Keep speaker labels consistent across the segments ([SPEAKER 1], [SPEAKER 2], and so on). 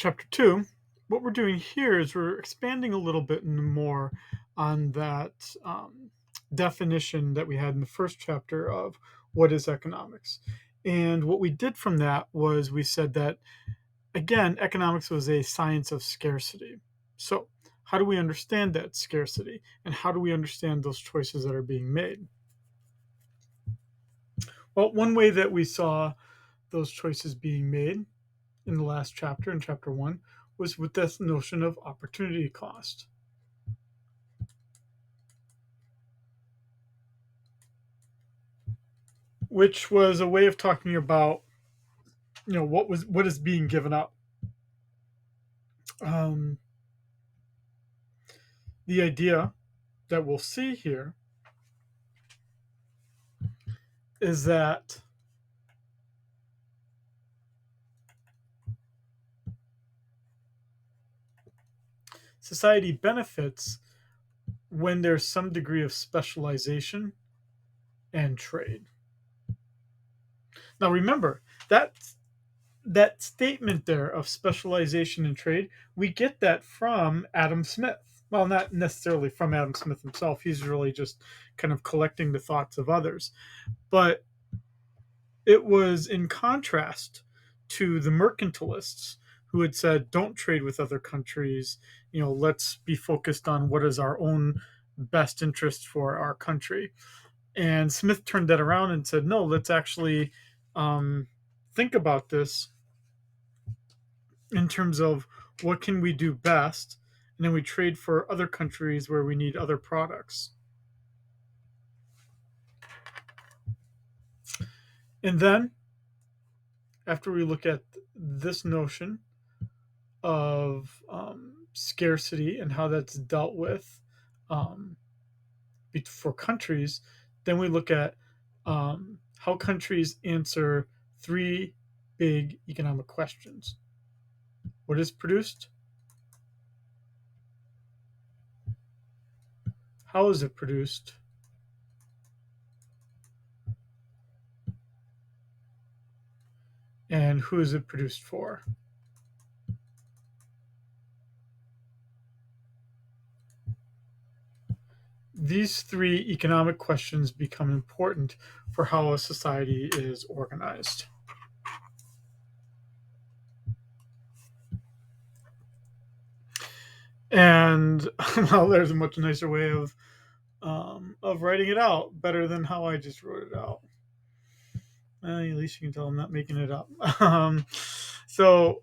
[SPEAKER 1] Chapter 2, what we're doing here is we're expanding a little bit more on that definition that we had in the first chapter of what is economics. And what we did from that was we said that, again, economics was a science of scarcity. So, how do we understand that scarcity? And how do we understand those choices that are being made? Well, one way that we saw those choices being made in the last chapter, in chapter 1, was with this notion of opportunity cost. Which was a way of talking about, what is being given up. Um, the idea that we'll see here is that society benefits when there's some degree of specialization and trade. Now remember that statement there of specialization and trade, we get that from Adam Smith. Well, not necessarily from Adam Smith himself. He's really just kind of collecting the thoughts of others. But it was in contrast to the mercantilists who had said, don't trade with other countries. Let's be focused on what is our own best interest for our country. And Smith turned that around and said, no, let's actually think about this in terms of what can we do best. And then we trade for other countries where we need other products. And then, after we look at this notion of scarcity and how that's dealt with um, for countries, then we look at how countries answer three big economic questions. What is produced? How is it produced? And who is it produced for? These three economic questions become important for how a society is organized. And well, there's a much nicer way of writing it out, better than how I just wrote it out. At least you can tell I'm not making it up. So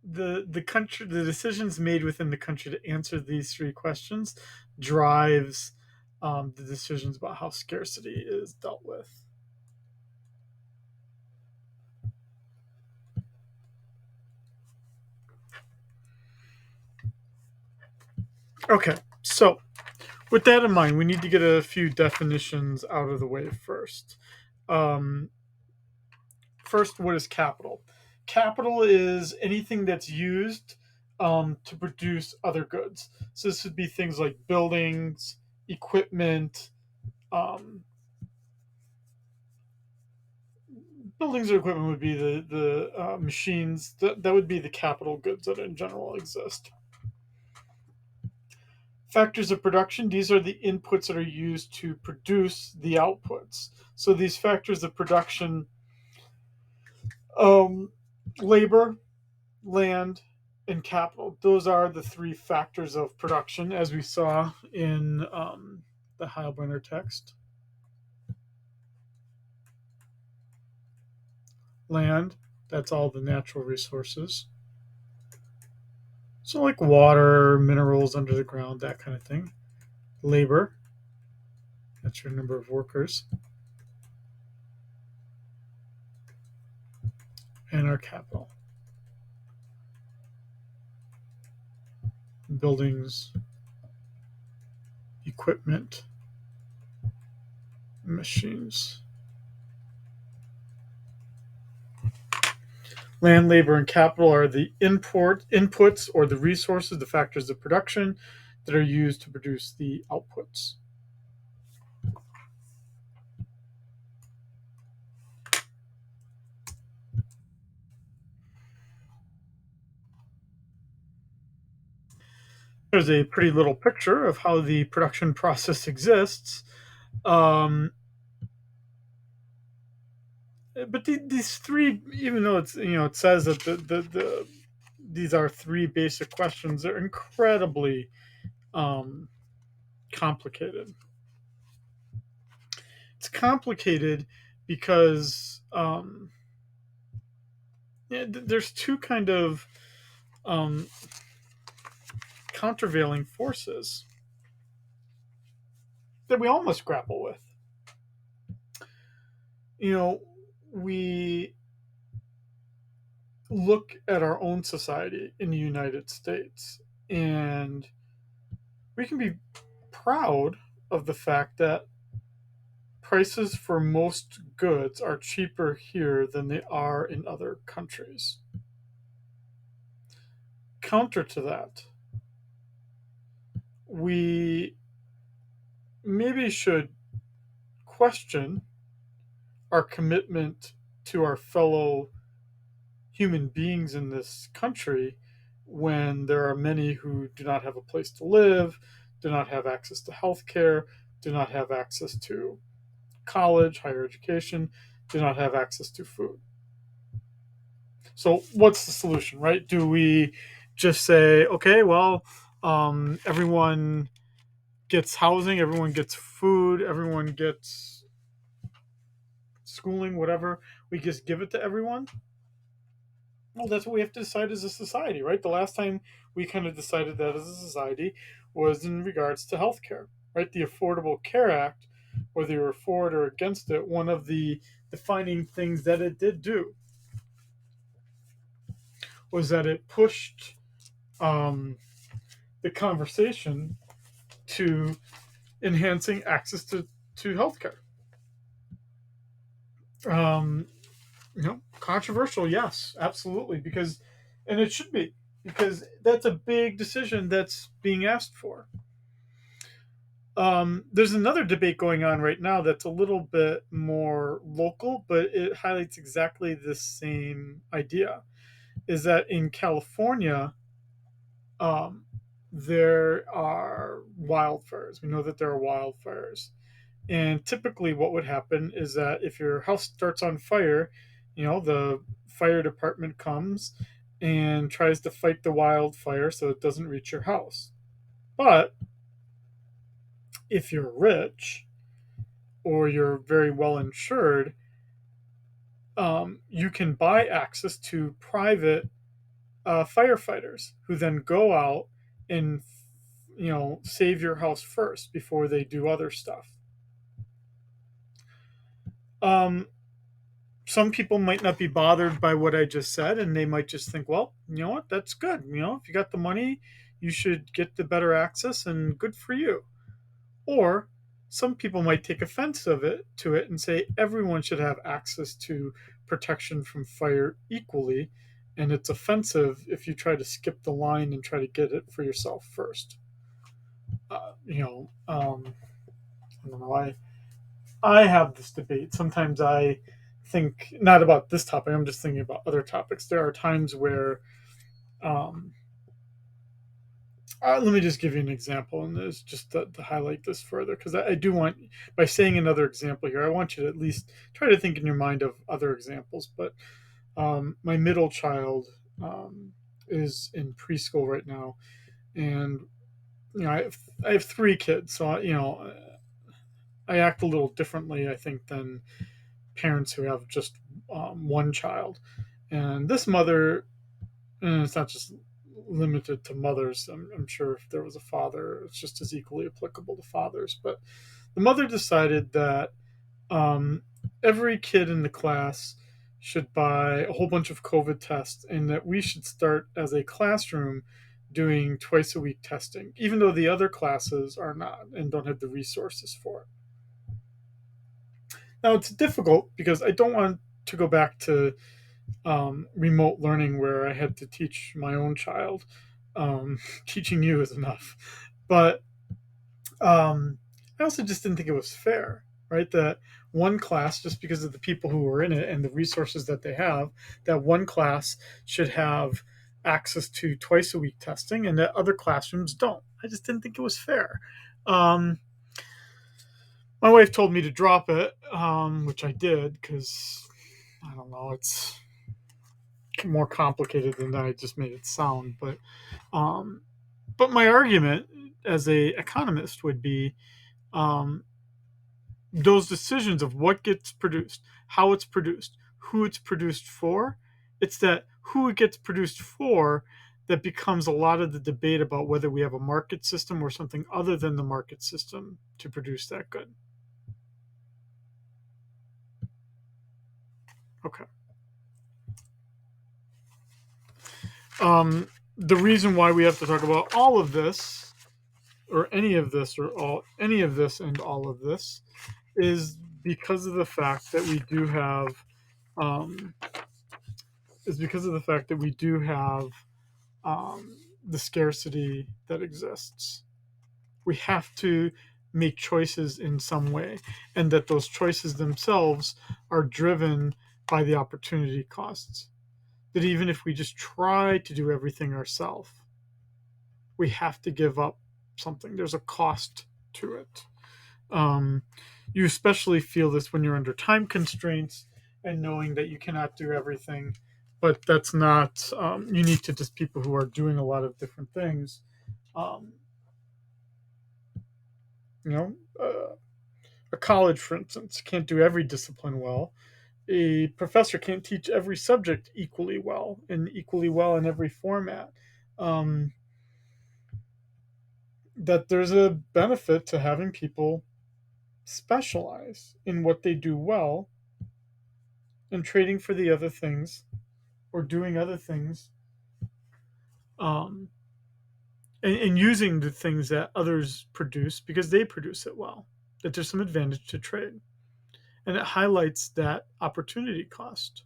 [SPEAKER 1] the decisions made within the country to answer these three questions drives the decisions about how scarcity is dealt with. Okay, so with that in mind, we need to get a few definitions out of the way first. Um, First, what is capital? Capital is anything that's used to produce other goods. So this would be things like buildings, equipment. Um, Buildings or equipment would be the machines. That would be the capital goods that in general exist. Factors of production, these are the inputs that are used to produce the outputs. So these factors of production, um, labor, land, and capital. Those are the three factors of production, as we saw in the Heilbrenner text. Land, that's all the natural resources. So, like water, minerals under the ground, that kind of thing. Labor, that's your number of workers. And our capital. Buildings, equipment, machines. Land, labor, and capital are the inputs or the resources, the factors of production that are used to produce the outputs. There's a pretty little picture of how the production process exists. Um, but these three, even though it's it says that these are three basic questions, they're incredibly um, complicated. It's complicated because there's two kind of um, countervailing forces that we all must grapple with. You know, we look at our own society in the United States, and we can be proud of the fact that prices for most goods are cheaper here than they are in other countries. Counter to that, we maybe should question our commitment to our fellow human beings in this country when there are many who do not have a place to live, do not have access to health care, do not have access to college, higher education, do not have access to food. So, what's the solution, right? Do we just say, okay, well, everyone gets housing, everyone gets food, everyone gets schooling, whatever? We just give it to everyone? Well, that's what we have to decide as a society, right? The last time we kind of decided that as a society was in regards to healthcare, right? The Affordable Care Act, whether you were for it or against it, one of the defining things that it did do was that it pushed um, the conversation to enhancing access to healthcare. Um, controversial, yes, absolutely, because, and it should be, because that's a big decision that's being asked for. There's another debate going on right now that's a little bit more local, but it highlights exactly the same idea. Is that in California, um, there are wildfires. We know that there are wildfires. And typically, what would happen is that if your house starts on fire, the fire department comes and tries to fight the wildfire so it doesn't reach your house. But if you're rich or you're very well insured, you can buy access to private firefighters who then go out and save your house first before they do other stuff. Um, some people might not be bothered by what I just said, and they might just think, well, you know what, that's good. If you got the money, you should get the better access, and good for you. Or some people might take offense to it and say everyone should have access to protection from fire equally, and it's offensive if you try to skip the line and try to get it for yourself first. Uh, you know, um, I don't know. I have this debate. Sometimes I think not about this topic. I'm just thinking about other topics. There are times where, um, let me just give you an example, and it's just to highlight this further, because I do want, by saying another example here, I want you to at least try to think in your mind of other examples. But my middle child is in preschool right now, and I have three kids, so I act a little differently, I think, than parents who have just one child. And this mother, and it's not just limited to mothers. I'm sure if there was a father, it's just as equally applicable to fathers. But the mother decided that um, every kid in the class should buy a whole bunch of COVID tests, and that we should start as a classroom doing twice a week testing, even though the other classes are not and don't have the resources for it. Now, it's difficult because I don't want to go back to remote learning where I had to teach my own child. Teaching you is enough. But I also just didn't think it was fair, right? That one class, just because of the people who were in it and the resources that they have, that one class should have access to twice a week testing and that other classrooms don't. I just didn't think it was fair. Um, my wife told me to drop it, which I did because I don't know, it's more complicated than I just made it sound. Um, but my argument as a economist would be um, those decisions of what gets produced, how it's produced, who it's produced for. It's that who it gets produced for that becomes a lot of the debate about whether we have a market system or something other than the market system to produce that good. Okay. The reason why we have to talk about all of this, or any of this, or any of this and all of this, is because of the fact that we do have, um, is because of the fact that we do have the scarcity that exists. We have to make choices in some way, and that those choices themselves are driven by the opportunity costs. That even if we just try to do everything ourselves, we have to give up something. There's a cost to it. Um, you especially feel this when you're under time constraints and knowing that you cannot do everything, but that's not unique to just people who are doing a lot of different things. Um, you know, a college, for instance, can't do every discipline well. A professor can't teach every subject equally well and equally well in every format. Um, that there's a benefit to having people specialize in what they do well and trading for the other things or doing other things um, and using the things that others produce because they produce it well. That there's some advantage to trade. And it highlights that opportunity cost.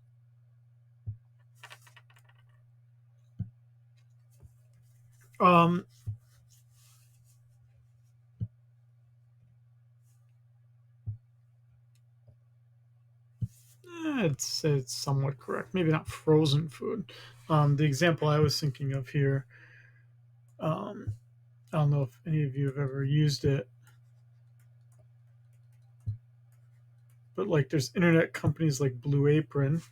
[SPEAKER 1] Um, it's somewhat correct. Maybe not frozen food. The example I was thinking of here, um, I don't know if any of you have ever used it, but like there's internet companies like Blue Apron.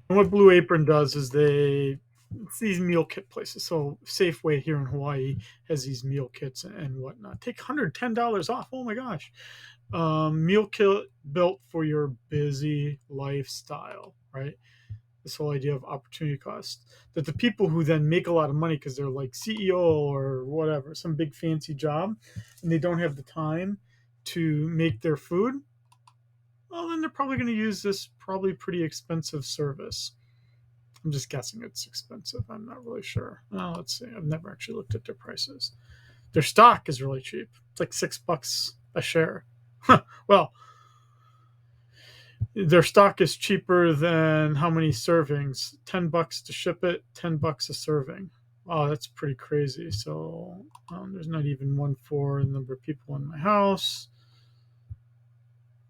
[SPEAKER 1] And what Blue Apron does is it's these meal kit places. So Safeway here in Hawaii has these meal kits and whatnot. Take $110 off. Oh my gosh. Meal kit built for your busy lifestyle, right? This whole idea of opportunity cost. That the people who then make a lot of money because they're like CEO or whatever, some big fancy job, and they don't have the time to make their food, well, then they're probably going to use this probably pretty expensive service. I'm just guessing it's expensive. I'm not really sure. Well, let's see. I've never actually looked at their prices. Their stock is really cheap. It's like $6 a share. Well, their stock is cheaper than how many servings? $10 to ship it, $10 a serving. Oh, that's pretty crazy. So there's not even one for the number of people in my house.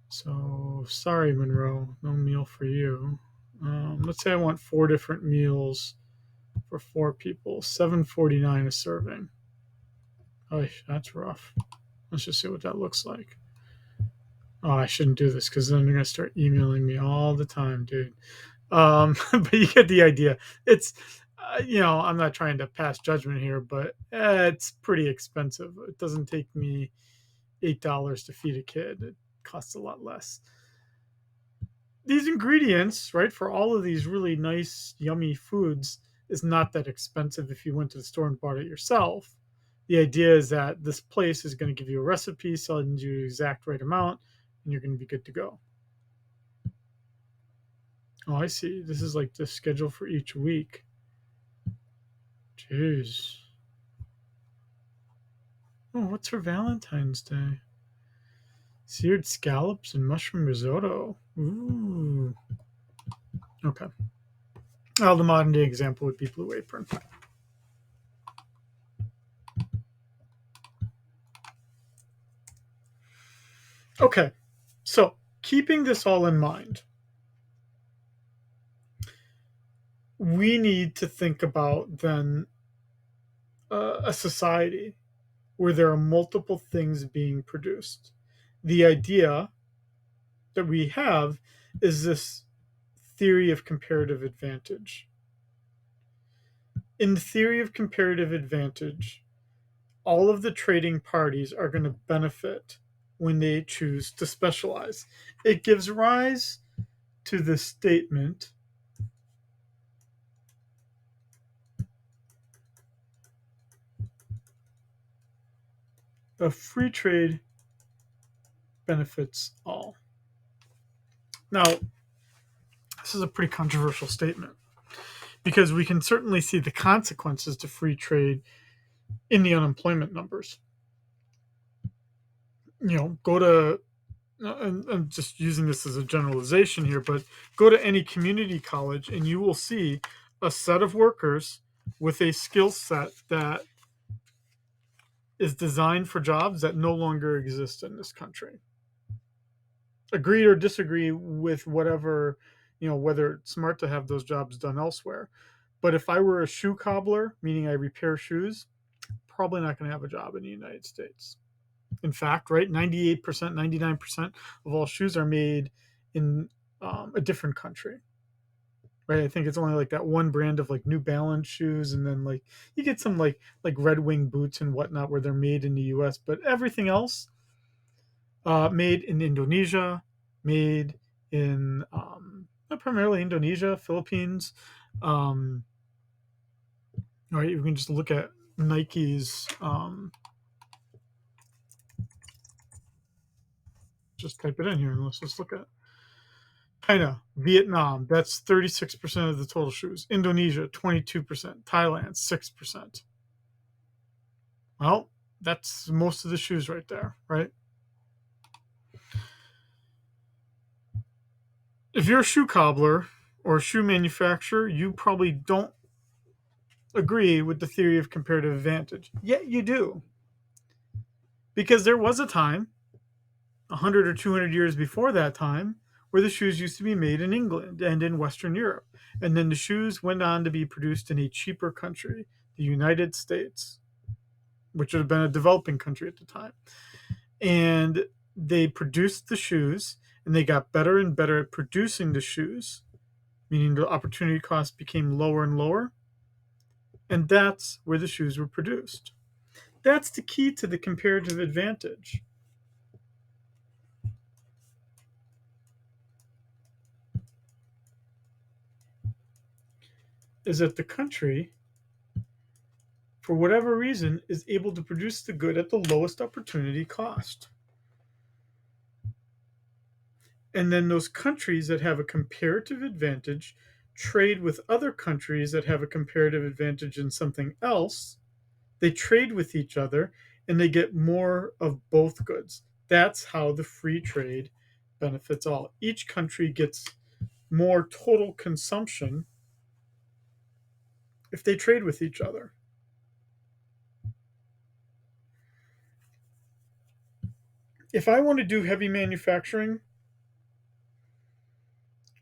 [SPEAKER 1] So sorry, Monroe, no meal for you. Let's say I want 4 different meals for 4 people. $7.49 a serving. Oh, that's rough. Let's just see what that looks like. Oh, I shouldn't do this because then they're gonna start emailing me all the time, dude. But you get the idea. It's I'm not trying to pass judgment here, but it's pretty expensive. It doesn't take me $8 to feed a kid. It costs a lot less. These ingredients, right, for all of these really nice, yummy foods is not that expensive if you went to the store and bought it yourself. The idea is that this place is going to give you a recipe, send you the exact right amount, and you're going to be good to go. Oh, I see. This is like the schedule for each week. Jeez. Oh, what's for Valentine's Day? Seared scallops and mushroom risotto. Ooh. Okay. Well, the modern day example would be Blue Apron. Okay. So Keeping this all in mind, we need to think about then a society where there are multiple things being produced. The idea that we have is this theory of comparative advantage. In the theory of comparative advantage, all of the trading parties are going to benefit when they choose to specialize. It gives rise to the statement of free trade benefits all. Now, this is a pretty controversial statement because we can certainly see the consequences to free trade in the unemployment numbers. Go to, and I'm just using this as a generalization here, but go to any community college and you will see a set of workers with a skill set that is designed for jobs that no longer exist in this country. Agree or disagree with whatever, whether it's smart to have those jobs done elsewhere. But if I were a shoe cobbler, meaning I repair shoes, probably not going to have a job in the United States. In fact, right, 98%, 99% of all shoes are made in a different country. Right, I think it's only like that one brand of like New Balance shoes, and then like you get some like Red Wing boots and whatnot where they're made in the U.S. But everything else, made in Indonesia, made in primarily Indonesia, Philippines. Um, right, you can just look at Nike's. Just type it in here and let's just look at China, Vietnam. That's 36% of the total shoes. Indonesia, 22%. Thailand, 6%. Well, that's most of the shoes right there, right? If you're a shoe cobbler or a shoe manufacturer, you probably don't agree with the theory of comparative advantage. Yet you do. Because there was a time, 100 or 200 years before that time, where the shoes used to be made in England and in Western Europe. And then the shoes went on to be produced in a cheaper country, the United States, which would have been a developing country at the time. And they produced the shoes and they got better and better at producing the shoes, meaning the opportunity cost became lower and lower. And that's where the shoes were produced. That's the key to the comparative advantage. Is that the country, for whatever reason, is able to produce the good at the lowest opportunity cost. And then those countries that have a comparative advantage trade with other countries that have a comparative advantage in something else. They trade with each other and they get more of both goods. That's how the free trade benefits all. Each country gets more total consumption if they trade with each other. If I want to do heavy manufacturing,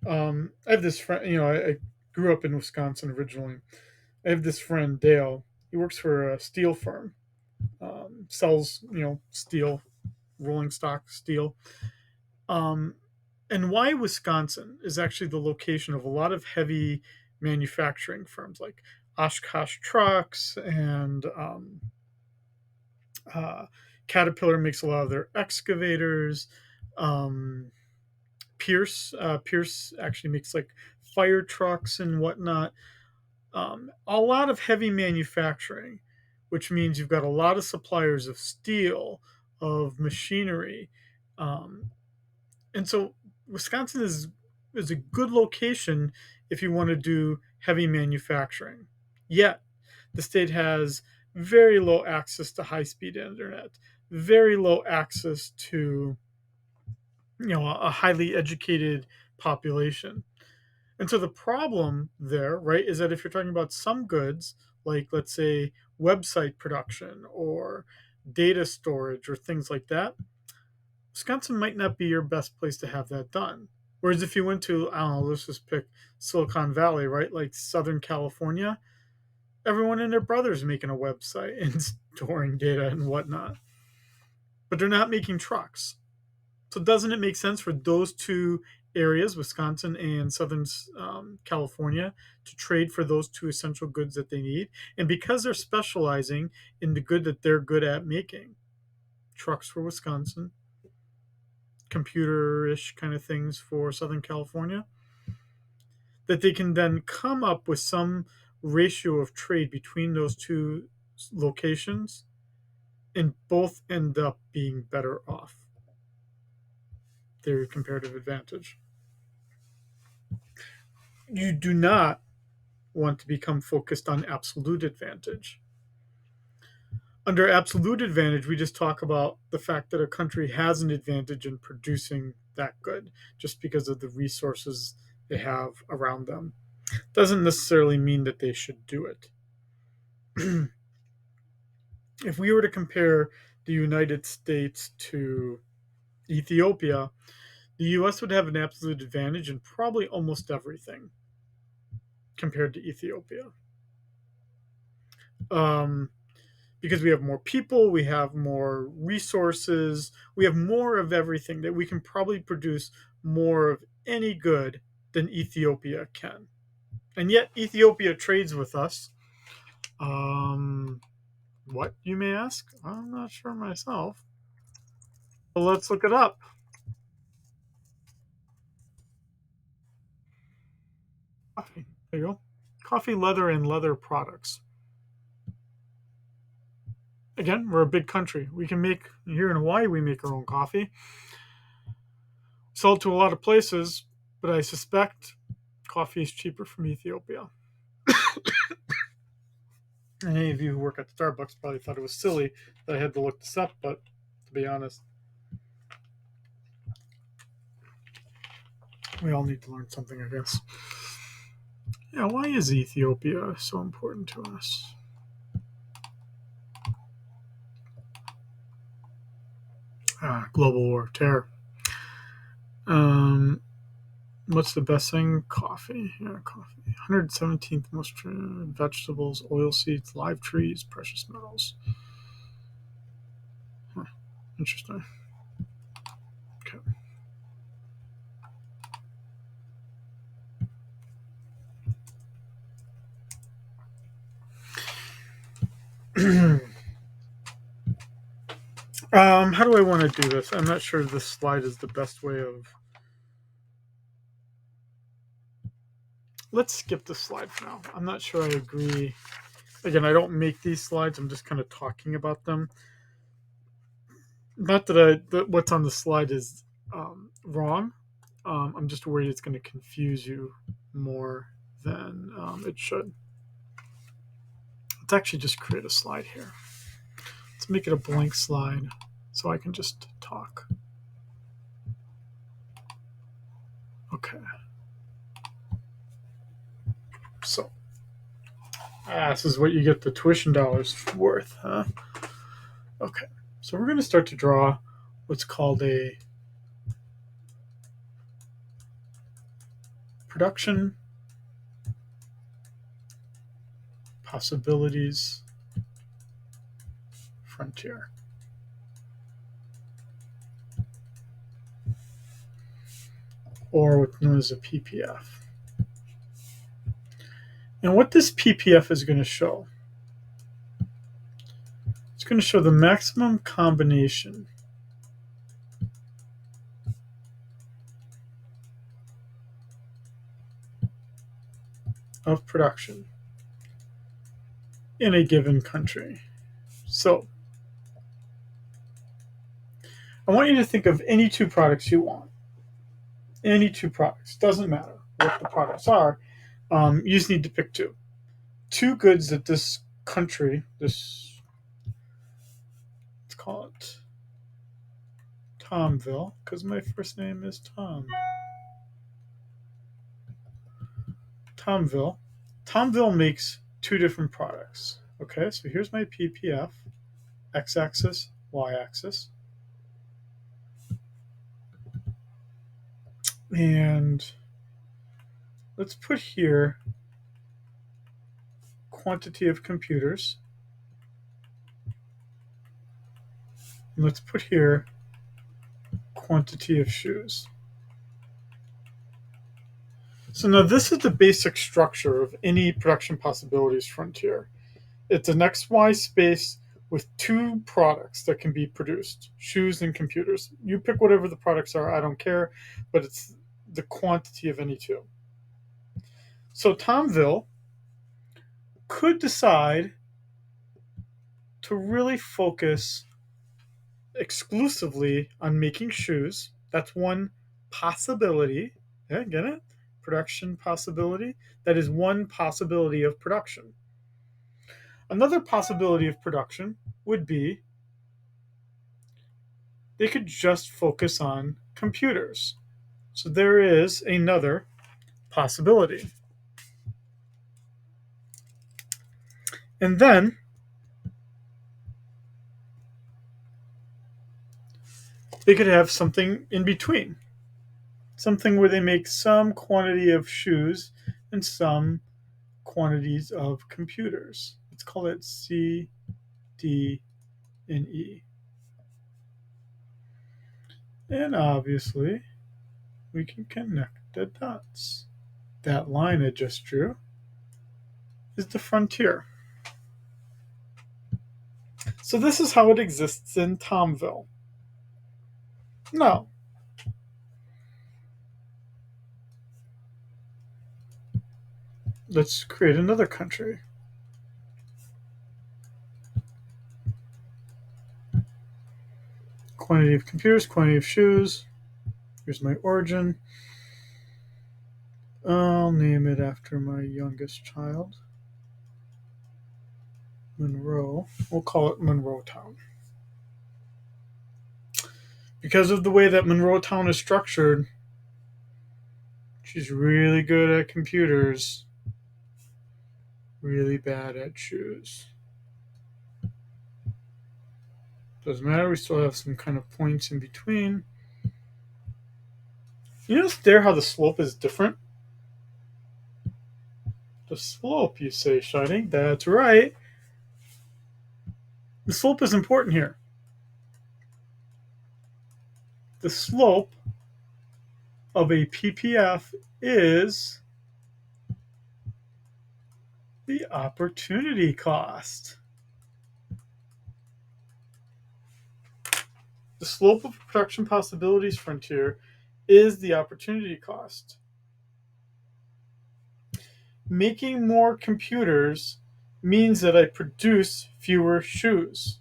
[SPEAKER 1] I have this friend. I grew up in Wisconsin originally. I have this friend Dale. He works for a steel firm, sells steel, rolling stock steel. Um, and why Wisconsin is actually the location of a lot of heavy manufacturing firms like Oshkosh Trucks and uh, Caterpillar makes a lot of their excavators. Um, Pierce actually makes like fire trucks and whatnot. A lot of heavy manufacturing, which means you've got a lot of suppliers of steel, of machinery, um, and so Wisconsin is a good location if you want to do heavy manufacturing. Yet the state has very low access to high speed internet, very low access to a highly educated population. And so the problem there, right, is that if you're talking about some goods, like let's say website production or data storage or things like that, Wisconsin might not be your best place to have that done. Whereas if you went to, I don't know, let's just pick Silicon Valley, right? Like Southern California, everyone and their brother's making a website and storing data and whatnot. But they're not making trucks. So doesn't it make sense for those two areas, Wisconsin and Southern California, to trade for those two essential goods that they need? And because they're specializing in the good that they're good at making, trucks for Wisconsin, computer-ish kind of things for Southern California, that they can then come up with some ratio of trade between those two locations and both end up being better off. Their comparative advantage. You do not want to become focused on absolute advantage. Under absolute advantage, we just talk about the fact that a country has an advantage in producing that good just because of the resources they have around them. Doesn't necessarily mean that they should do it. If we were to compare the United States to Ethiopia, the US would have an absolute advantage in probably almost everything compared to Ethiopia. Because we have more people, we have more resources, we have more of everything that we can probably produce more of any good than Ethiopia can. And yet, Ethiopia trades with us. What, you may ask? I'm not sure myself. Well, let's look it up. Coffee. There you go. Coffee, leather, and leather products. Again, we're a big country. We can make, here in Hawaii, we make our own coffee. Sold to a lot of places, but I suspect coffee is cheaper from Ethiopia. And any of you who work at Starbucks probably thought it was silly that I had to look this up, but to be honest, we all need to learn something, I guess. Yeah, why is Ethiopia so important to us? Global war, terror. What's the best thing? Coffee. Yeah, coffee. 117th most vegetables, oil seeds, live trees, precious metals. Huh. Interesting. Okay. How do I want to do this? I'm not sure this slide is the best way of. Let's skip this slide for now. I'm not sure I agree. Again, I don't make these slides. I'm just kind of talking about them. Not that what's on the slide is wrong. I'm just worried it's going to confuse you more than it should. Let's actually just create a slide here. Let's make it a blank slide so I can just talk. Okay. So, this is what you get the tuition dollars worth, huh? Okay. So we're going to start to draw what's called a production possibilities frontier. Or what's known as a PPF. And what this PPF is going to show, it's going to show the maximum combination of production in a given country. So I want you to think of any two products you want. Any two products. Doesn't matter what the products are. You just need to pick two. Two goods that this country, let's call it Tomville, because my first name is Tom. Tomville. Tomville makes two different products. Okay, so here's my PPF, x-axis, y-axis. And let's put here quantity of computers. And let's put here quantity of shoes. So now this is the basic structure of any production possibilities frontier. It's an XY space with two products that can be produced, shoes and computers. You pick whatever the products are, I don't care, but it's the quantity of any two. So Tomville could decide to really focus exclusively on making shoes. That's one possibility. Yeah, get it? Production possibility. That is one possibility of production. Another possibility of production would be they could just focus on computers. So there is another possibility. And then they could have something in between, something where they make some quantity of shoes and some quantities of computers. Let's call it C, D, and E. And obviously, we can connect the dots. That line I just drew is the frontier. So this is how it exists in Tomville. Now, let's create another country. Quantity of computers, quantity of shoes. Here's my origin. I'll name it after my youngest child, Monroe. We'll call it Monroe Town. Because of the way that Monroe Town is structured, she's really good at computers, really bad at shoes. Doesn't matter, we still have some kind of points in between. You notice there how the slope is different? The slope, you say, Scheiding? That's right. The slope is important here. The slope of a PPF is the opportunity cost. The slope of production possibilities frontier is the opportunity cost. Making more computers means that I produce fewer shoes.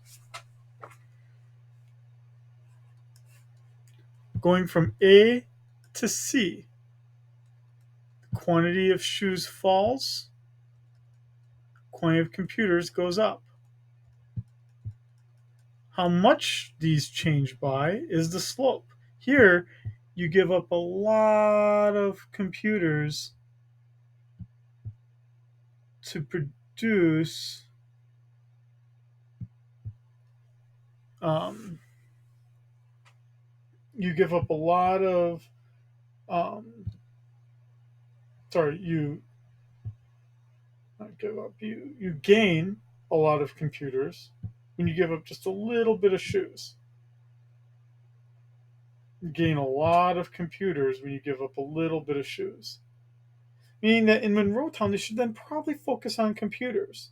[SPEAKER 1] Going from A to C, the quantity of shoes falls, quantity of computers goes up. How much these change by is the slope. Here, you give up a lot of computers to produce you give up a lot of um, sorry, you not give up, you gain a lot of computers when you give up just a little bit of shoes. You gain a lot of computers when you give up a little bit of shoes. Meaning that in Monroe Town, they should then probably focus on computers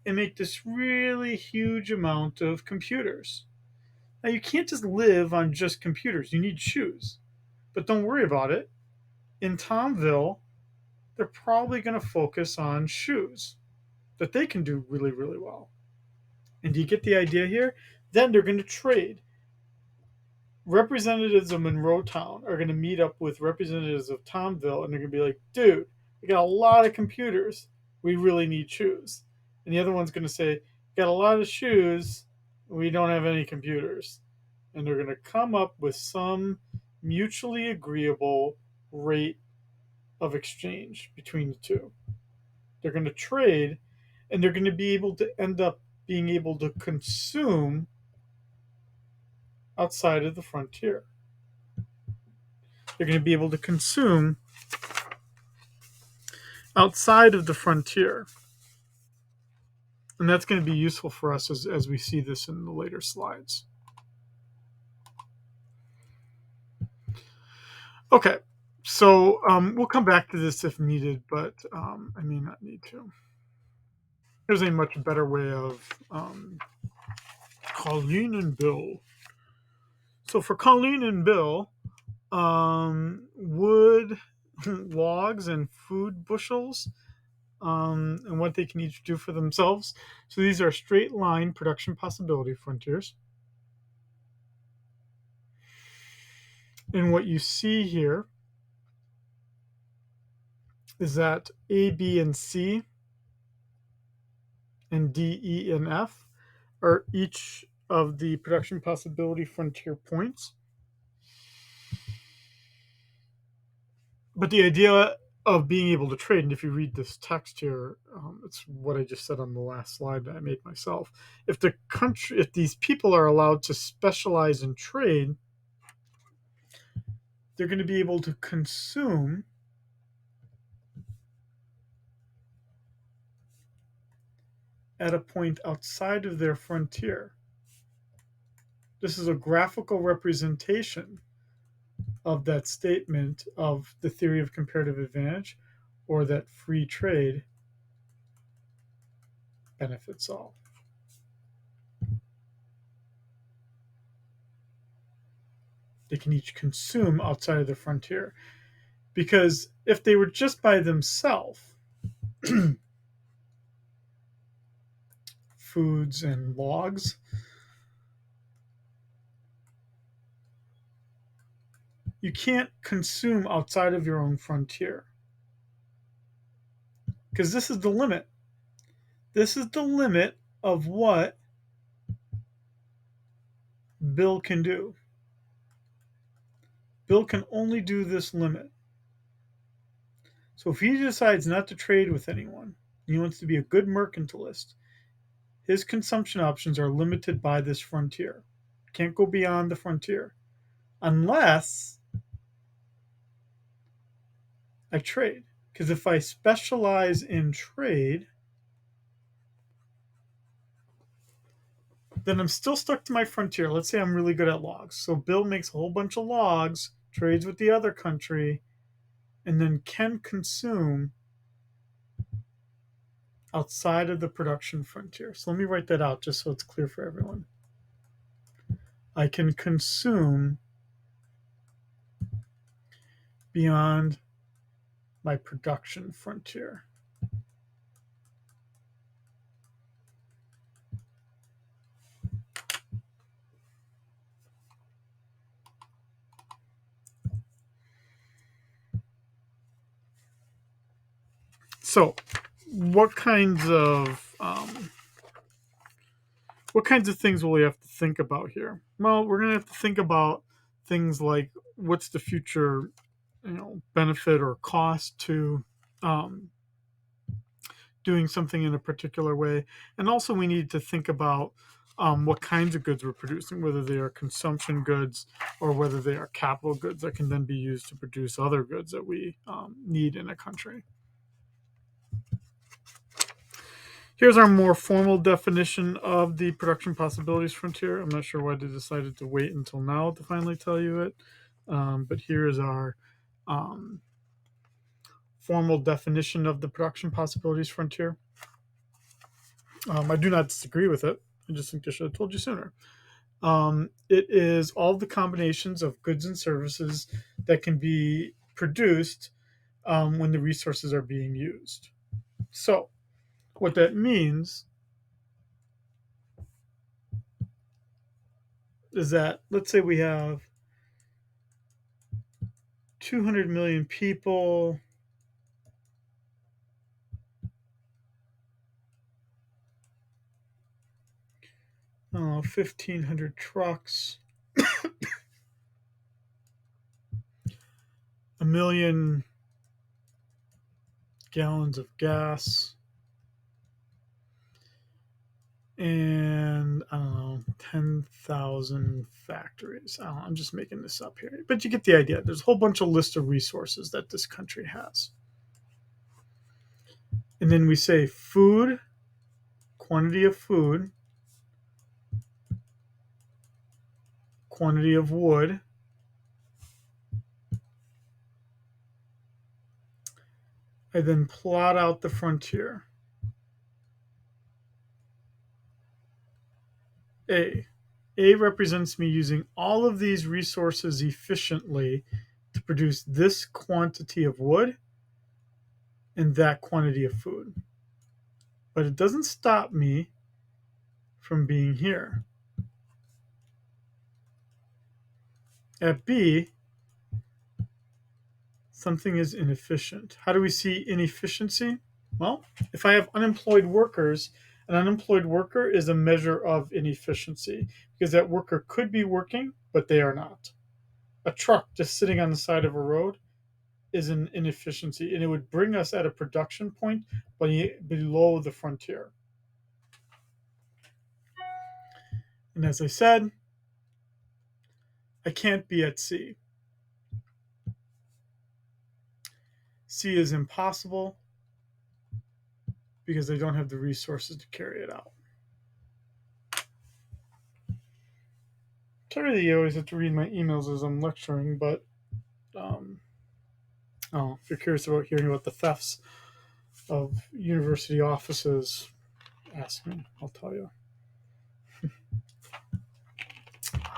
[SPEAKER 1] and make this really huge amount of computers. Now, you can't just live on just computers. You need shoes. But don't worry about it. In Tomville, they're probably going to focus on shoes that they can do really, really well. And do you get the idea here? Then they're going to trade. Representatives of Monroe Town are going to meet up with representatives of Tomville, and they're going to be like, dude, we got a lot of computers. We really need shoes. And the other one's going to say, got a lot of shoes. We don't have any computers. And they're going to come up with some mutually agreeable rate of exchange between the two. They're going to trade, and they're going to be able to end up being able to consume outside of the frontier. They're going to be able to consume outside of the frontier. And that's going to be useful for us as we see this in the later slides. Okay, so we'll come back to this if needed, but I may not need to. Here's a much better way of Colleen and Bill. So for Colleen and Bill, wood, logs, and food bushels, and what they can each do for themselves. So these are straight line production possibility frontiers. And what you see here is that A, B, and C, and D, E, and F are each of the production possibility frontier points. But the idea of being able to trade, and if you read this text here, it's what I just said on the last slide that I made myself. If these people are allowed to specialize in trade, they're going to be able to consume at a point outside of their frontier. This is a graphical representation of that statement of the theory of comparative advantage, or that free trade benefits all. They can each consume outside of the frontier. Because if they were just by themselves, foods and logs, you can't consume outside of your own frontier. Because this is the limit. This is the limit of what Bill can do. Bill can only do this limit. So if he decides not to trade with anyone, he wants to be a good mercantilist, his consumption options are limited by this frontier. Can't go beyond the frontier unless I trade. Because if I specialize in trade, then I'm still stuck to my frontier. Let's say I'm really good at logs. So Bill makes a whole bunch of logs, trades with the other country, and then can consume outside of the production frontier. So let me write that out just so it's clear for everyone. I can consume beyond my production frontier. So, what kinds of things will we have to think about here? Well, we're going to have to think about things like what's the future, benefit or cost to doing something in a particular way, and also we need to think about what kinds of goods we're producing, whether they are consumption goods or whether they are capital goods that can then be used to produce other goods that we need in a country. Here's our more formal definition of the production possibilities frontier. I'm not sure why they decided to wait until now to finally tell you it, but here is our formal definition of the production possibilities frontier. I do not disagree with it. I just think I should have told you sooner. It is all the combinations of goods and services that can be produced when the resources are being used. So, what that means is that, let's say we have 200 million people, 1,500 trucks, 1,000,000 gallons of gas, and I don't know, 10,000 factories. I don't know, I'm just making this up here, but you get the idea. There's a whole bunch of list of resources that this country has. And then we say food, quantity of food, quantity of wood, I then plot out the frontier. A. A represents me using all of these resources efficiently to produce this quantity of wood and that quantity of food. But it doesn't stop me from being here. At B, something is inefficient. How do we see inefficiency? Well, if I have unemployed workers, an unemployed worker is a measure of inefficiency because that worker could be working, but they are not. A truck just sitting on the side of a road is an inefficiency, and it would bring us at a production point below the frontier. And as I said, I can't be at C. C is impossible because I don't have the resources to carry it out. Sorry that you always have to read my emails as I'm lecturing, but if you're curious about hearing about the thefts of university offices, ask me. I'll tell you.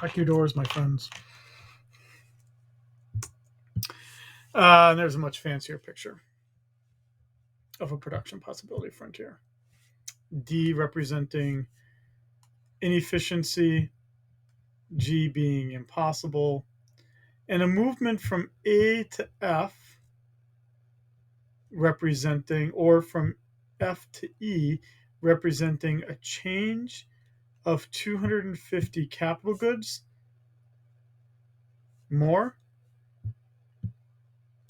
[SPEAKER 1] Lock your doors, my friends. And there's a much fancier picture of a production possibility frontier. D representing inefficiency, G being impossible, and a movement from A to F representing, or from F to E representing a change of 250 capital goods more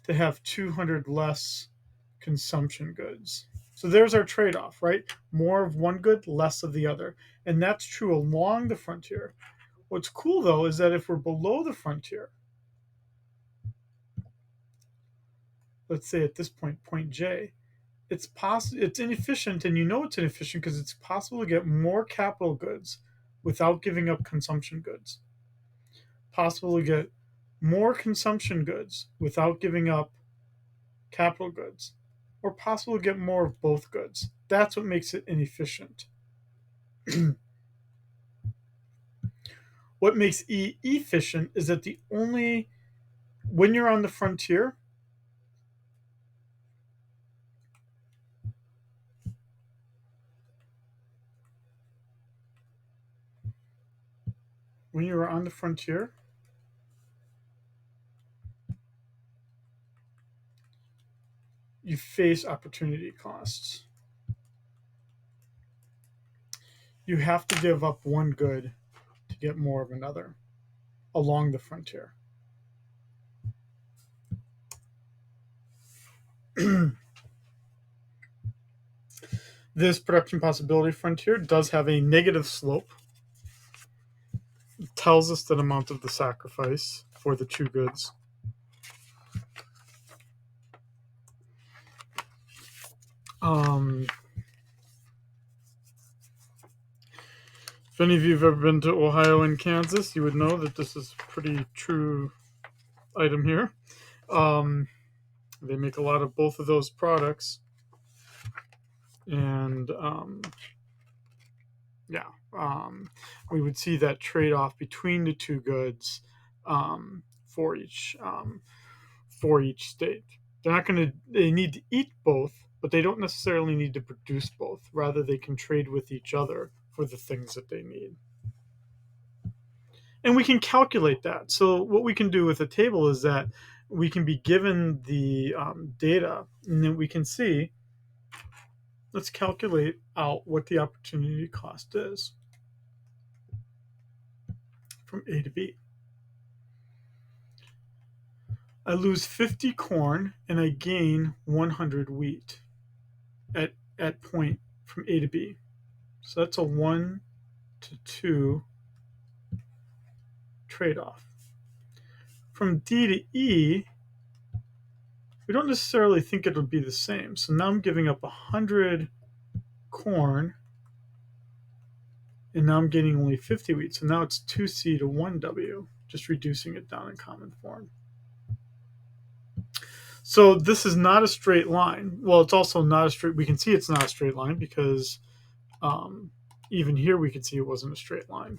[SPEAKER 1] to have 200 less consumption goods. So there's our trade-off, right? More of one good, less of the other. And that's true along the frontier. What's cool, though, is that if we're below the frontier, let's say at this point J, it's inefficient, and you know it's inefficient because it's possible to get more capital goods without giving up consumption goods. Possible to get more consumption goods without giving up capital goods, or possible to get more of both goods. That's what makes it inefficient. What makes E efficient is that when you're on the frontier, you face opportunity costs. You have to give up one good to get more of another along the frontier. This production possibility frontier does have a negative slope. It tells us the amount of the sacrifice for the two goods. If any of you have ever been to Ohio and Kansas, you would know that this is a pretty true item here. They make a lot of both of those products. And we would see that trade-off between the two goods for each state. They need to eat both, but they don't necessarily need to produce both. Rather, they can trade with each other for the things that they need. And we can calculate that. So what we can do with a table is that we can be given the data, and then we can see, let's calculate out what the opportunity cost is from A to B. I lose 50 corn and I gain 100 wheat at point from A to B. So that's a 1 to 2 trade-off. From D to E, we don't necessarily think it'll be the same. So now I'm giving up 100 corn, and now I'm getting only 50 wheat. So now it's 2C to 1W, just reducing it down in common form. So this is not a straight line. Well, it's also not a straight, we can see it's not a straight line because even here we can see it wasn't a straight line.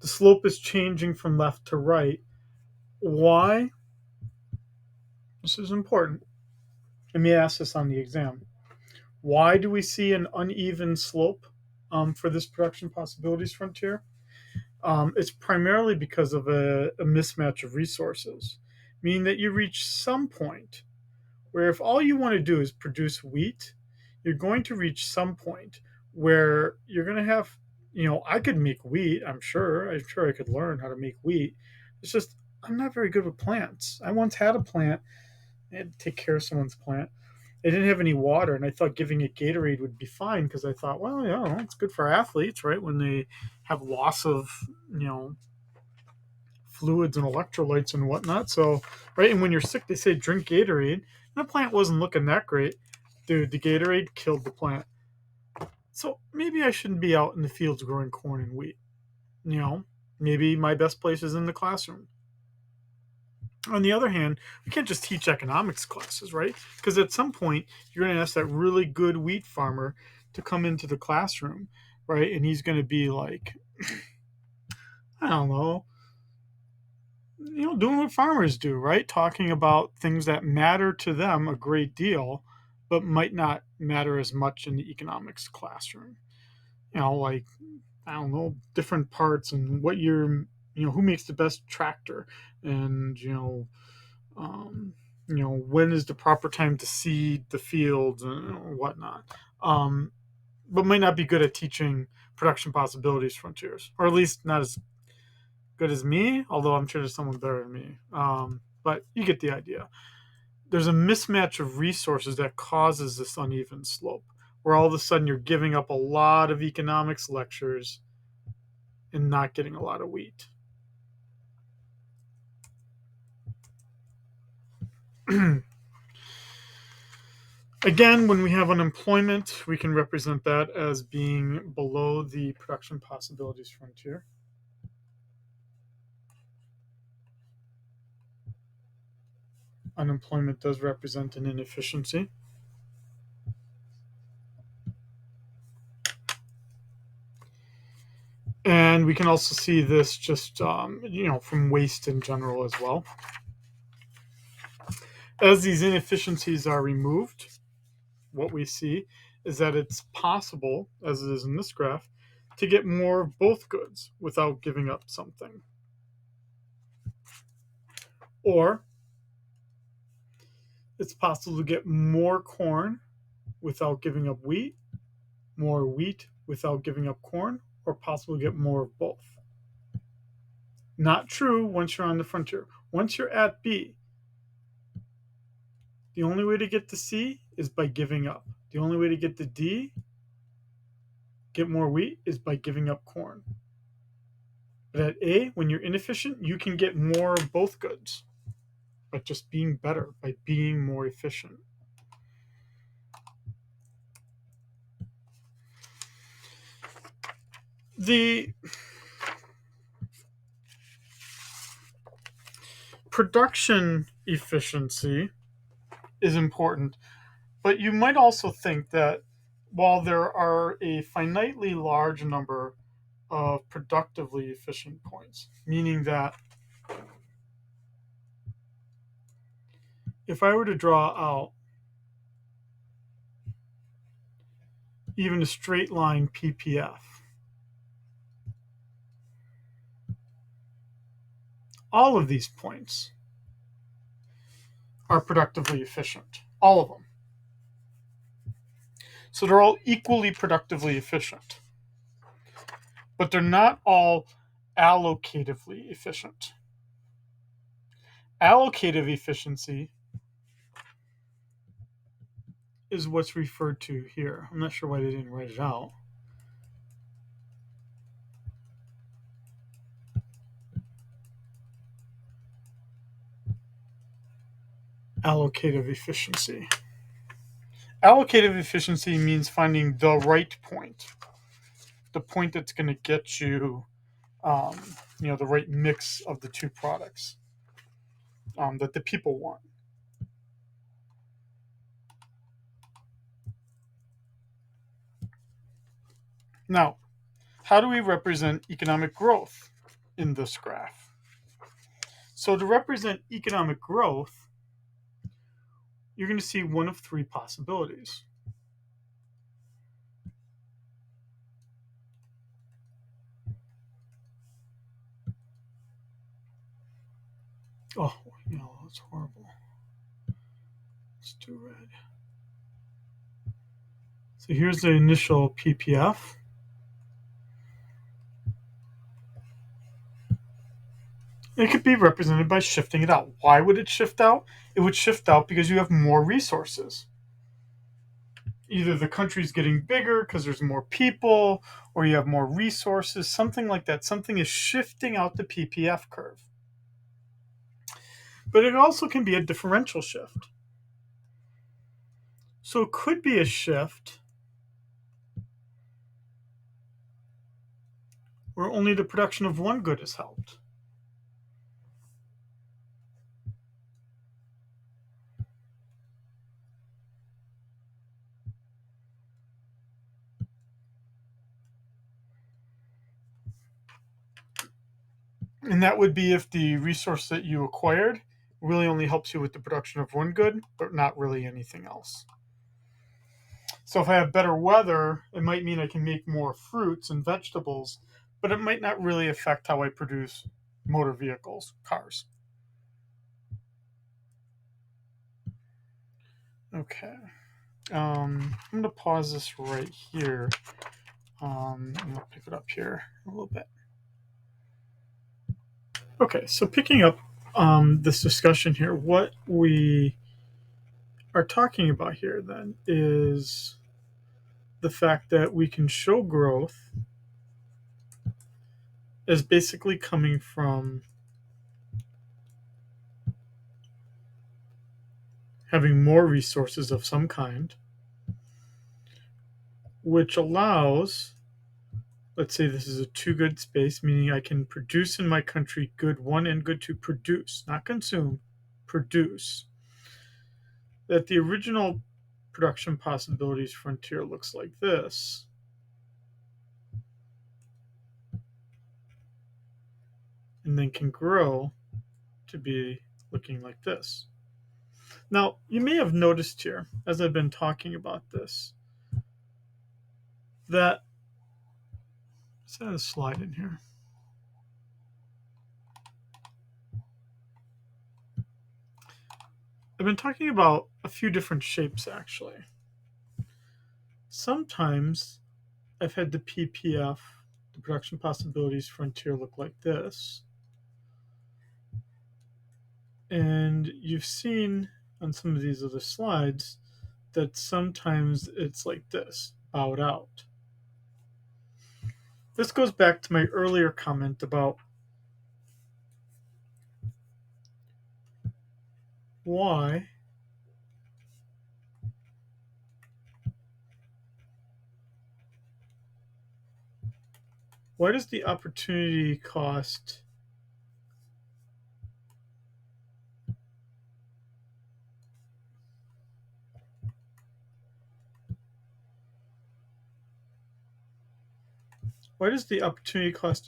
[SPEAKER 1] The slope is changing from left to right. Why? This is important. Let me ask this on the exam. Why do we see an uneven slope for this production possibilities frontier? It's primarily because of a mismatch of resources, meaning that you reach some point where if all you want to do is produce wheat, you're going to reach some point where you're going to have, I could make wheat, I'm sure I could learn how to make wheat. It's just, I'm not very good with plants. I once had a plant. I had to take care of someone's plant. They didn't have any water, and I thought giving it Gatorade would be fine because I thought, well, yeah, it's good for athletes, right? When they have loss of, fluids and electrolytes and whatnot. So, right, and when you're sick, they say drink Gatorade. And the plant wasn't looking that great. Dude, the Gatorade killed the plant. So maybe I shouldn't be out in the fields growing corn and wheat. Maybe my best place is in the classroom. On the other hand, we can't just teach economics classes, right? Because at some point, you're going to ask that really good wheat farmer to come into the classroom, right? And he's going to be like, I don't know, doing what farmers do, right? Talking about things that matter to them a great deal, but might not matter as much in the economics classroom. Like, I don't know, different parts and what who makes the best tractor, and when is the proper time to seed the fields and whatnot. But might not be good at teaching production possibilities frontiers, or at least not as good as me, although I'm sure there's someone better than me. But you get the idea. There's a mismatch of resources that causes this uneven slope, where all of a sudden you're giving up a lot of economics lectures and not getting a lot of wheat. Again, when we have unemployment, we can represent that as being below the production possibilities frontier. Unemployment does represent an inefficiency. And we can also see this just, from waste in general as well. As these inefficiencies are removed, what we see is that it's possible, as it is in this graph, to get more of both goods without giving up something. Or it's possible to get more corn without giving up wheat, more wheat without giving up corn, or possible to get more of both. Not true once you're on the frontier. Once you're at B, the only way to get to C is by giving up. The only way to get to D, get more wheat, is by giving up corn. But at A, when you're inefficient, you can get more of both goods by just being better, by being more efficient. The production efficiency is important, but you might also think that while there are a finitely large number of productively efficient points, meaning that if I were to draw out even a straight line PPF, all of these points are productively efficient. All of them. So they're all equally productively efficient. But they're not all allocatively efficient. Allocative efficiency is what's referred to here. I'm not sure why they didn't write it out. allocative efficiency. Allocative efficiency means finding the right point, the point that's going to get you, the right mix of the two products that the people want. Now, how do we represent economic growth in this graph? So to represent economic growth, you're going to see one of three possibilities. Oh, that's horrible. Let's do red. So here's the initial PPF. It could be represented by shifting it out. Why would it shift out? It would shift out because you have more resources. Either the country's getting bigger because there's more people, or you have more resources, something like that. Something is shifting out the PPF curve. But it also can be a differential shift. So it could be a shift where only the production of one good is helped. And that would be if the resource that you acquired really only helps you with the production of one good, but not really anything else. So if I have better weather, it might mean I can make more fruits and vegetables, but it might not really affect how I produce motor vehicles, cars. Okay. I'm going to pause this right here. And I'll pick it up here a little bit. Okay, so picking up this discussion here, what we are talking about here then is the fact that we can show growth as basically coming from having more resources of some kind, which allows, let's say this is a two good space, meaning I can produce in my country good one and good two, produce, not consume, produce. That the original production possibilities frontier looks like this. And then can grow to be looking like this. Now, you may have noticed here, as I've been talking about this, that let's add a slide in here. I've been talking about a few different shapes actually. Sometimes I've had the PPF, the production possibilities frontier, look like this. And you've seen on some of these other slides that sometimes it's like this, bowed out. This goes back to my earlier comment about why does the opportunity cost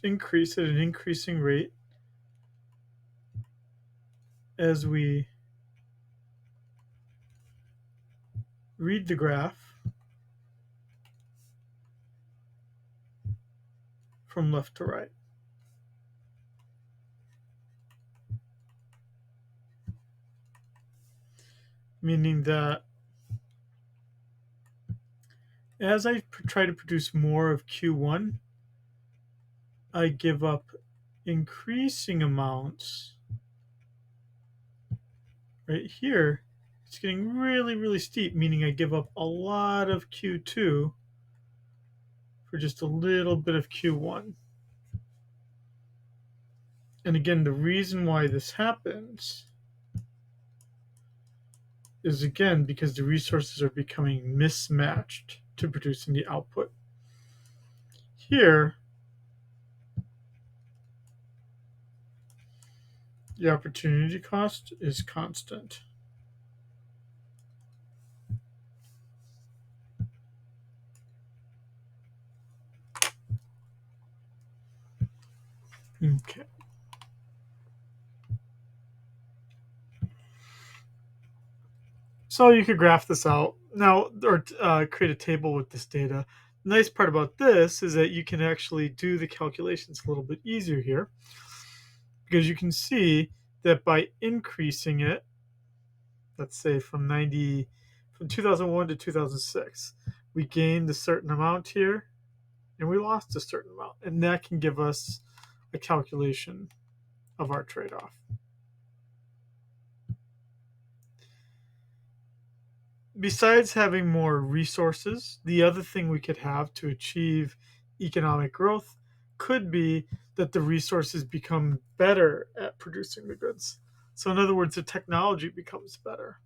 [SPEAKER 1] increase at an increasing rate as we read the graph from left to right? Meaning that as I try to produce more of Q1, I give up increasing amounts. Right here, it's getting really, really steep, meaning I give up a lot of Q2 for just a little bit of Q1. And again, the reason why this happens is again because the resources are becoming mismatched to producing the output. Here, the opportunity cost is constant. Okay. So you could graph this out now, or create a table with this data. The nice part about this is that you can actually do the calculations a little bit easier here, because you can see that by increasing it, let's say from 2001 to 2006, we gained a certain amount here, and we lost a certain amount, and that can give us a calculation of our trade-off. Besides having more resources, the other thing we could have to achieve economic growth could be that the resources become better at producing the goods. So, in other words, the technology becomes better.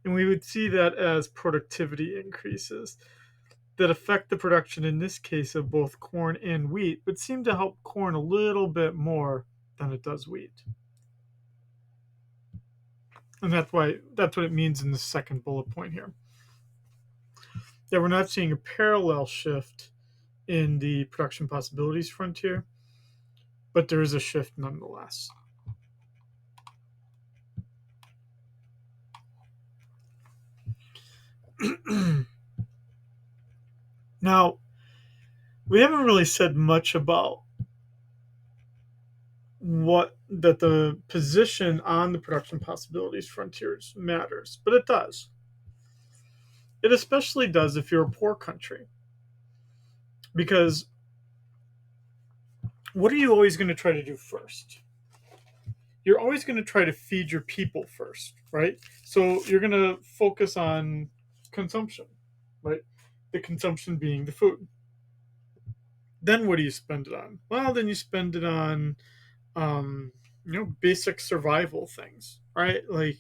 [SPEAKER 1] And we would see that as productivity increases that affect the production, in this case, of both corn and wheat, but seem to help corn a little bit more than it does wheat. And that's what it means in the second bullet point here. That we're not seeing a parallel shift in the production possibilities frontier, but there is a shift nonetheless. Now, we haven't really said much about what that the position on the production possibilities frontiers matters, but it does. It especially does if you're a poor country, because what are you always going to try to do first? You're always going to try to feed your people first, right? So you're going to focus on consumption, right? The consumption being the food. Then what do you spend it on? Well, then you spend it on, basic survival things, right? Like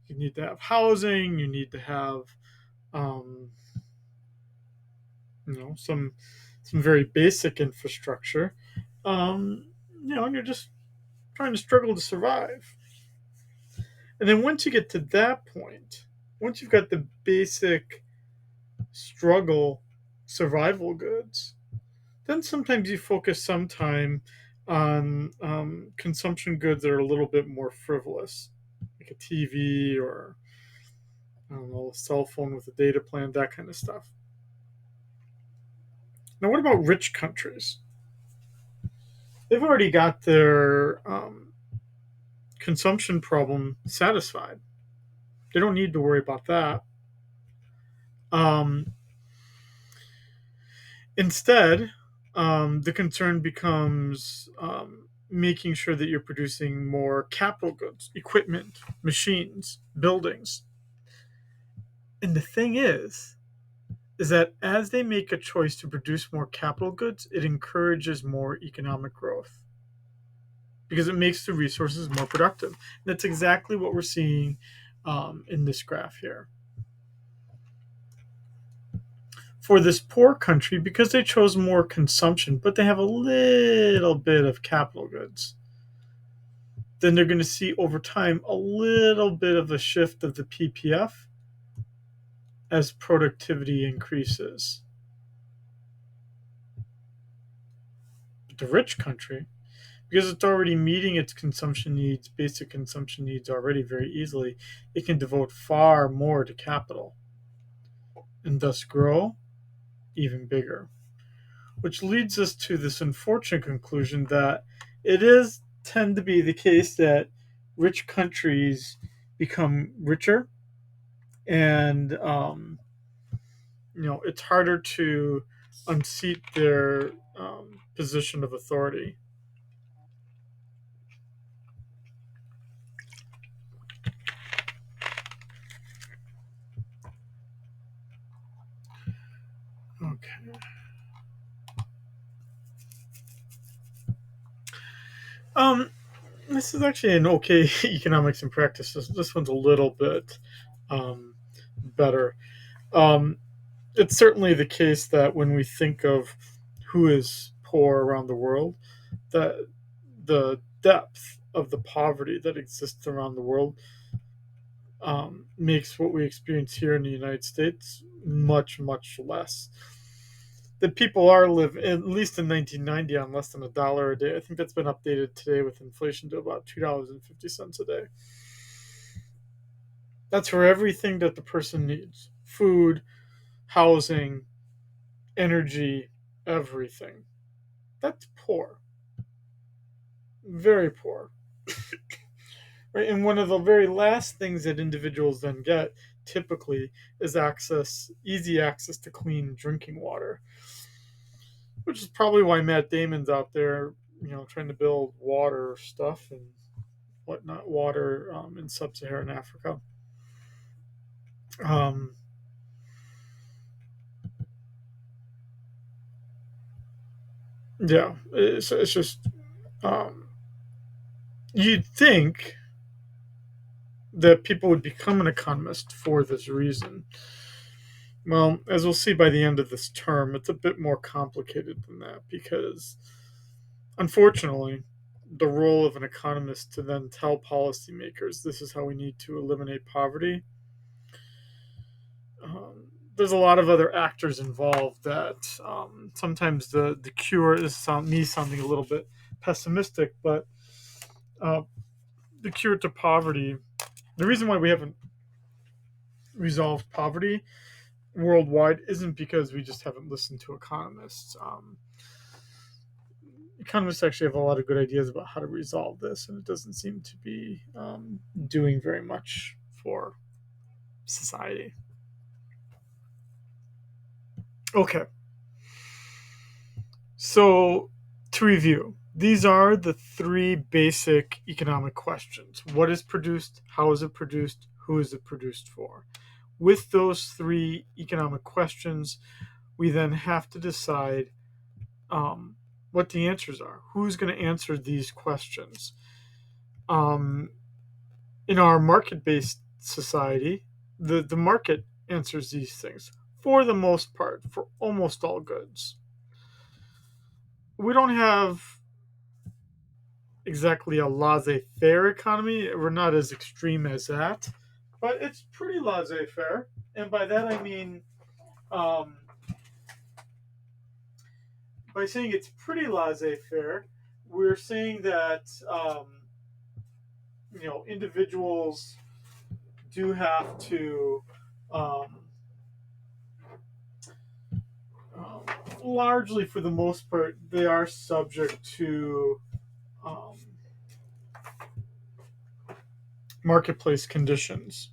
[SPEAKER 1] you need to have housing, you need to have, um, some very basic infrastructure, and you're just trying to struggle to survive. And then once you get to that point, once you've got the basic struggle survival goods, then sometimes you focus some time on consumption goods that are a little bit more frivolous, like a TV or I don't know, a cell phone with a data plan, that kind of stuff. Now, what about rich countries? They've already got their consumption problem satisfied. They don't need to worry about that. Um, Instead, the concern becomes making sure that you're producing more capital goods, equipment, machines, buildings. And the thing is that as they make a choice to produce more capital goods, it encourages more economic growth because it makes the resources more productive. And that's exactly what we're seeing in this graph here. For this poor country, because they chose more consumption, but they have a little bit of capital goods, then they're going to see over time a little bit of a shift of the PPF as productivity increases. But the rich country, because it's already meeting its consumption needs, basic consumption needs already very easily, it can devote far more to capital and thus grow even bigger. Which leads us to this unfortunate conclusion that it is tend to be the case that rich countries become richer, and it's harder to unseat their position of authority. Okay. Um, This is actually an okay economics in practice. This one's a little bit better. Um, it's certainly the case that when we think of who is poor around the world, that the depth of the poverty that exists around the world makes what we experience here in the United States much, much less. That people are living, at least in 1990, on less than $1 a day. I think that's been updated today with inflation to about $2.50 a day. That's for everything that the person needs: food, housing, energy, everything. That's poor, very poor. Right? And one of the very last things that individuals then get typically is easy access to clean drinking water, which is probably why Matt Damon's out there, trying to build water stuff and whatnot, water in sub-Saharan Africa. Um, yeah, it's just um, you'd think that people would become an economist for this reason. Well, as we'll see by the end of this term, it's a bit more complicated than that because, unfortunately, the role of an economist to then tell policymakers this is how we need to eliminate poverty. There's a lot of other actors involved that sometimes the cure is me sounding a little bit pessimistic, but uh, the cure to poverty, the reason why we haven't resolved poverty worldwide isn't because we just haven't listened to economists. Economists actually have a lot of good ideas about how to resolve this, and it doesn't seem to be doing very much for society. Okay, so to review, these are the three basic economic questions: what is produced, how is it produced, who is it produced for? With those three economic questions, we then have to decide um, what the answers are. Who's going to answer these questions? Um, in our market based society, the market answers these things for the most part, for almost all goods. We don't have exactly a laissez faire economy. We're not as extreme as that, but it's pretty laissez faire. And by that I mean, um, by saying it's pretty laissez faire, we're saying that individuals do have to um, um, largely, for the most part, they are subject to um, marketplace conditions,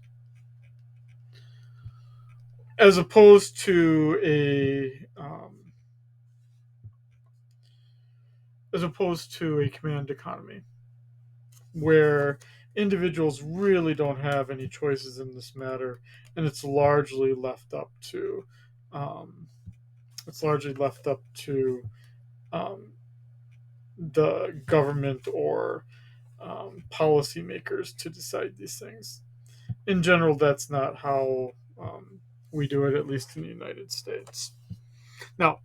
[SPEAKER 1] as opposed to a command economy, where individuals really don't have any choices in this matter, and it's largely left up to um, um, the government or policymakers to decide these things. In general, that's not how we do it, at least in the United States. Now,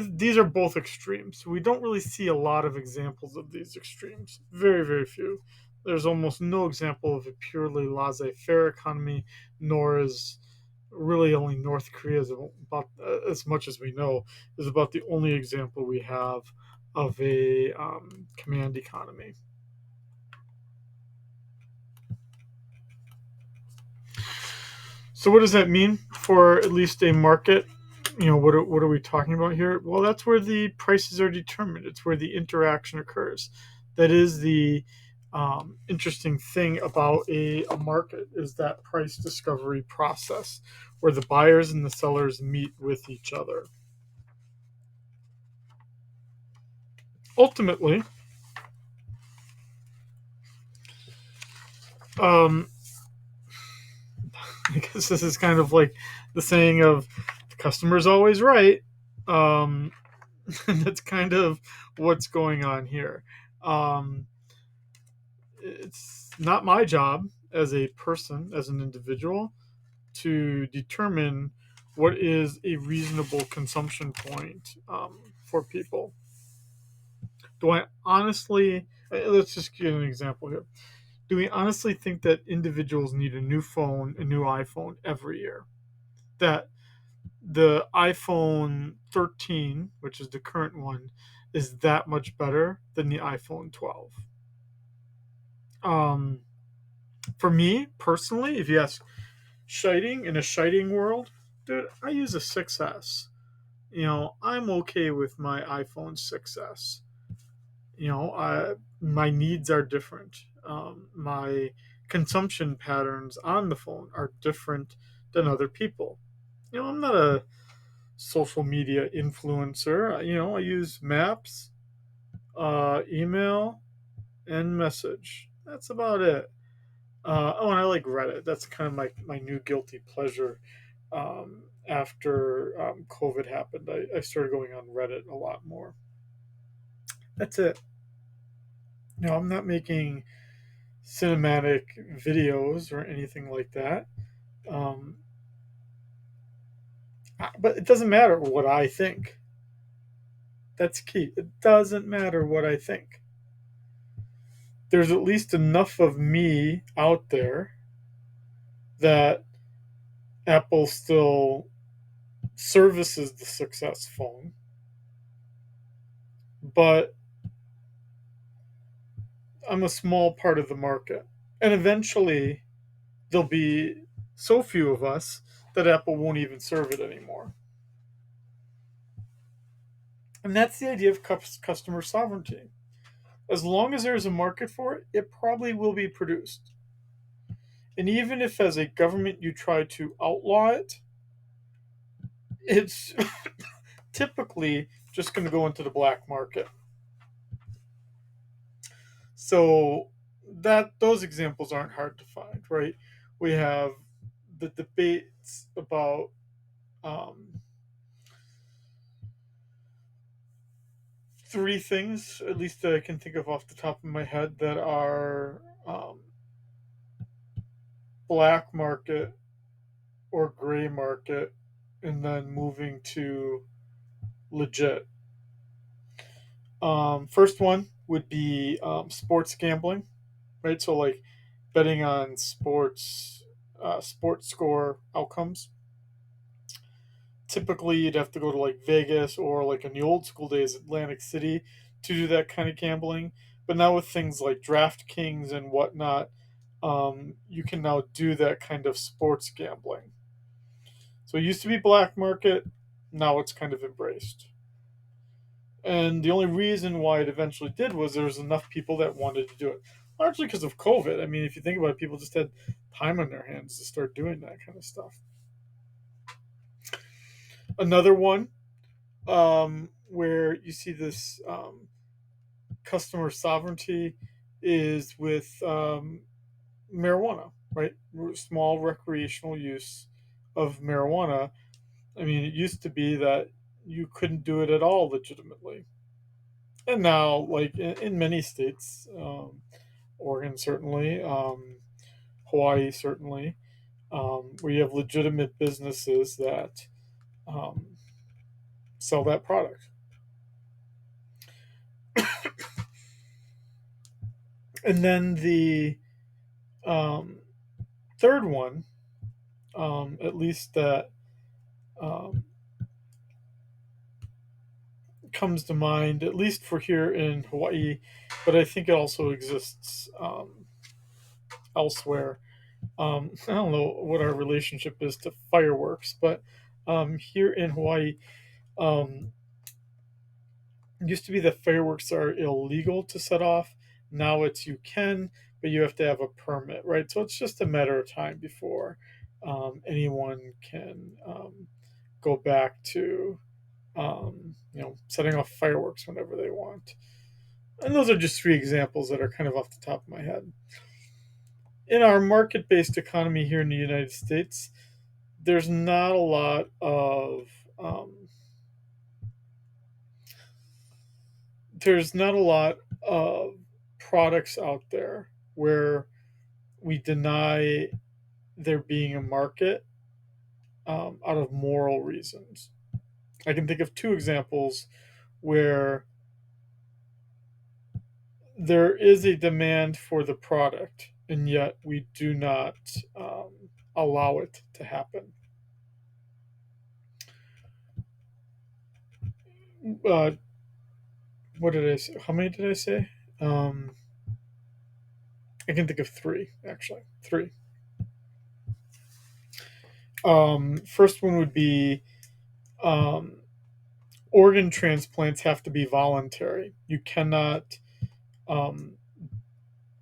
[SPEAKER 1] these are both extremes. We don't really see a lot of examples of these extremes. Very, very few. There's almost no example of a purely laissez-faire economy, nor is really only North Korea is about, as much as we know, is about the only example we have of a command economy. So what does that mean for at least a market? What are we talking about here? Well, that's where the prices are determined. It's where the interaction occurs. That is the interesting thing about a market, is that price discovery process where the buyers and the sellers meet with each other. Ultimately, um, I guess this is kind of like the saying of the customer's always right. That's kind of what's going on here. Um, it's not my job as a person, as an individual, to determine what is a reasonable consumption point for people. Do I honestly, let's just give an example here. Do we honestly think that individuals need a new phone, a new iPhone every year? That the iPhone 13, which is the current one, is that much better than the iPhone 12? Um, for me personally, if you ask Scheiding in a Scheiding world, dude, I use a 6S. I'm okay with my iPhone 6S. My needs are different. My consumption patterns on the phone are different than other people. I'm not a social media influencer. I use maps, email, and message. That's about it. And I like Reddit. That's kind of my new guilty pleasure. After COVID happened, I started going on Reddit a lot more. That's it. I'm not making cinematic videos or anything like that. Um, but it doesn't matter what I think. That's key. It doesn't matter what I think. There's at least enough of me out there that Apple still services the success phone, but I'm a small part of the market. And eventually, there'll be so few of us that Apple won't even serve it anymore. And that's the idea of customer sovereignty. As long as there's a market for it, it probably will be produced. And even if as a government you try to outlaw it, it's typically just going to go into the black market. So that those examples aren't hard to find, right? We have the debates about um, three things, at least that I can think of off the top of my head, that are black market or gray market, and then moving to legit. First one would be sports gambling, right? So like betting on sports score outcomes. Typically, you'd have to go to like Vegas or like in the old school days, Atlantic City to do that kind of gambling. But now with things like DraftKings and whatnot, you can now do that kind of sports gambling. So it used to be black market, now it's kind of embraced. And the only reason why it eventually did was there was enough people that wanted to do it. Largely because of COVID. I mean, if you think about it, people just had time on their hands to start doing that kind of stuff. Another one where you see this customer sovereignty is with marijuana, right? Small recreational use of marijuana. I mean, it used to be that you couldn't do it at all legitimately. And now, like in many states, Oregon certainly, Hawaii certainly, where you have legitimate businesses that um, sell that product. And then the um, third one, at least that um, comes to mind, at least for here in Hawaii, but I think it also exists elsewhere. I don't know what our relationship is to fireworks, but here in Hawaii, um, it used to be that fireworks are illegal to set off. Now it's you can, but you have to have a permit, right? So it's just a matter of time before anyone can go back to setting off fireworks whenever they want. And those are just three examples that are kind of off the top of my head. In our market based economy here in the United States, there's not a lot of there's not a lot uh, products out there where we deny there being a market out of moral reasons. I can think of two examples where there is a demand for the product, and yet we do not allow it to happen. Uh, what did I say? How many did I say? Um, I can think of three, actually. Three. First one would be um, organ transplants have to be voluntary. You cannot um,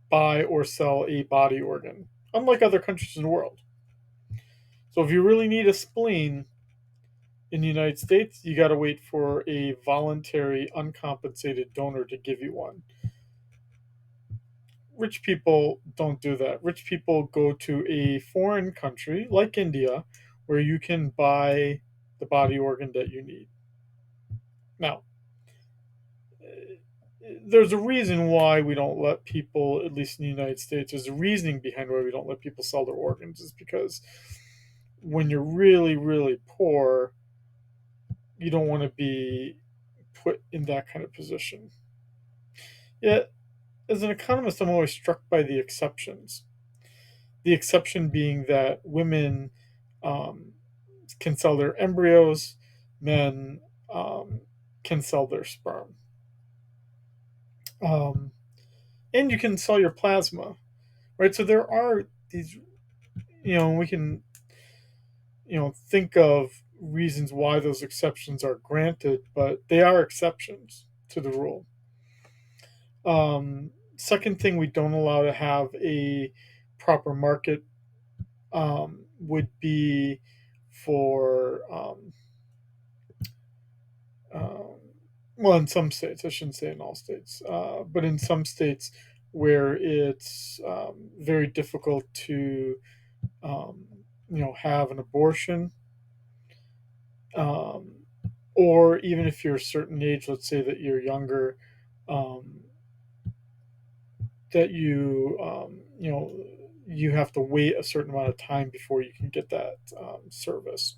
[SPEAKER 1] buy or sell a body organ, unlike other countries in the world. So if you really need a spleen in the United States, you got to wait for a voluntary, uncompensated donor to give you one. Rich people don't do that. Rich people go to a foreign country like India where you can buy the body organ that you need. Now, there's a reason why we don't let people, at least in the United States, there's a reasoning behind why we don't let people sell their organs, is because when you're really, really poor, you don't want to be put in that kind of position. Yet, as an economist, I'm always struck by the exceptions. The exception being that women um, can sell their embryos, men um, can sell their sperm. Um, and you can sell your plasma, right? So there are these, we can, think of reasons why those exceptions are granted, but they are exceptions to the rule. Second thing, we don't allow to have a proper market would be for um, well, in some states, I shouldn't say in all states, but in some states where it's very difficult to, um, have an abortion, um, or even if you're a certain age, let's say that you're younger, um, that you have to wait a certain amount of time before you can get that service.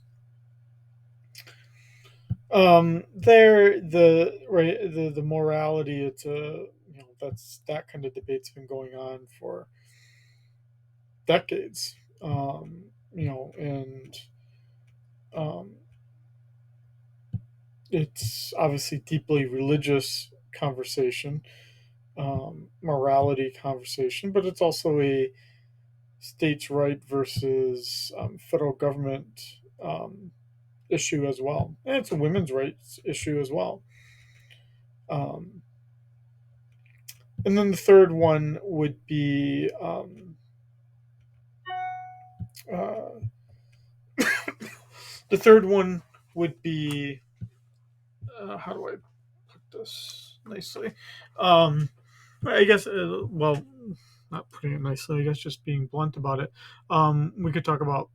[SPEAKER 1] There, the morality. It's a that's that kind of debate's been going on for decades. And um, it's obviously deeply religious conversation, morality conversation, but it's also a states' right versus federal government issue as well, and it's a women's rights issue as well. Um, and then the third one would be uh, the third one would be how do I put this nicely? Um, I guess well, not putting it nicely. I guess just being blunt about it. We could talk about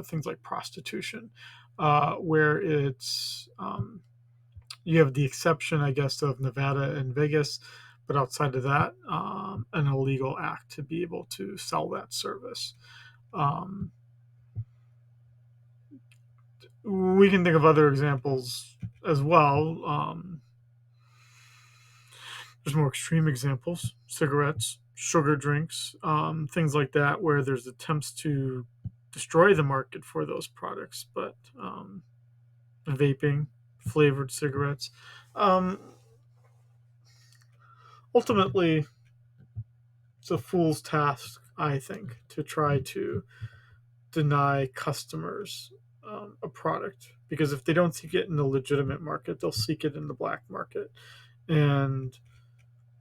[SPEAKER 1] things like prostitution, where it's you have the exception, I guess, of Nevada and Vegas, but outside of that, an illegal act to be able to sell that service. Um, we can think of other examples as well. There's more extreme examples: cigarettes, sugar drinks, things like that, where there's attempts to destroy the market for those products. But vaping, flavored cigarettes, um, ultimately, it's a fool's task, I think, to try to deny customers a product, because if they don't seek it in the legitimate market, they'll seek it in the black market, and